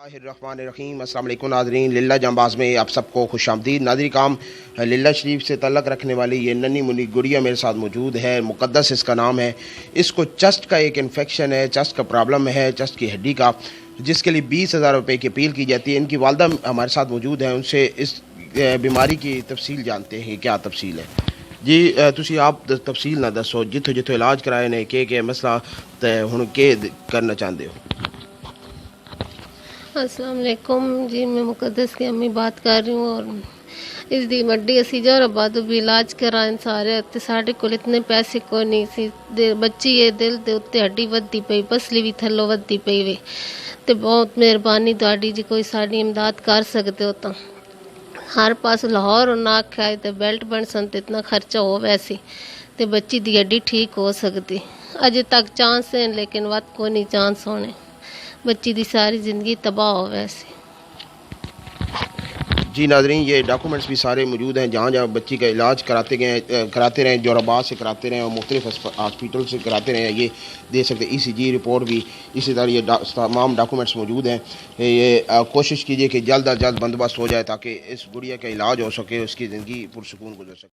बिस्मिल्लाहिर्रहमानिर्रहीम। अस्सलाम वालेकुम नाज़रीन, लिल्ला जंबाज में आप सबको खुश आमदीद। नाज़रीन काम लिल्ला शरीफ से तल्लक़ रखने वाली ये नन्ही मुन्नी गुड़िया मेरे साथ मौजूद है। मुक़द्दस इसका नाम है। इसको चस्ट का एक इन्फेक्शन है, चस्ट का प्रॉब्लम है, चस्ट की हड्डी का, जिसके लिए 20,000 रुपये की अपील की जाती है। इनकी वालदा हमारे साथ मौजूद है, उनसे इस बीमारी की तफसील जानते हैं। क्या तफसील है जी? तुसी आप तफसील ना दसो, जिथों जिथों इलाज कराए ने के मसला ते हुण के करना चाहते हो? अस्सलाम वालेकुम जी, मैं मुक़द्दस की अम्मी बात कर रही हूँ। और इस दी मड्डी असी जोराबाद भी इलाज कराए सारे ते साढ़े कोल इतने पैसे कोई नहीं सी। बच्ची ये दिल दे उत्ते हड्डी वधदी पई, पसली भी थल्लों वधदी पई वे ते बहुत मेहरबानी तुहाडी जी, कोई साडी इमदाद कर सकदे हो तां। हर पास लाहौर ना आख्या ते बेल्ट बन सन ते इतना खर्चा हो वैसे ते बच्ची दी हड्डी ठीक हो सकदी। अजे तक चांस है लेकिन वत कोई नहीं चांस होने, बच्ची दी सारी ज़िंदगी तबाह हो वैसे। जी नाज़रीन, ये डॉक्यूमेंट्स भी सारे मौजूद हैं। जहाँ जहाँ बच्ची का इलाज कराते रहें, जोराबाद से कराते रहें और मुख्तलिफ हॉस्पिटल से कराते रहें, ये दे सकते। ECG रिपोर्ट भी इसी तरह ये तमाम डॉक्यूमेंट्स मौजूद हैं। ये कोशिश कीजिए कि जल्द अज जल्द बंदोबस्त हो जाए ताकि इस गुड़िया का इलाज हो सके, उसकी ज़िंदगी पुरसकून गुजर सके।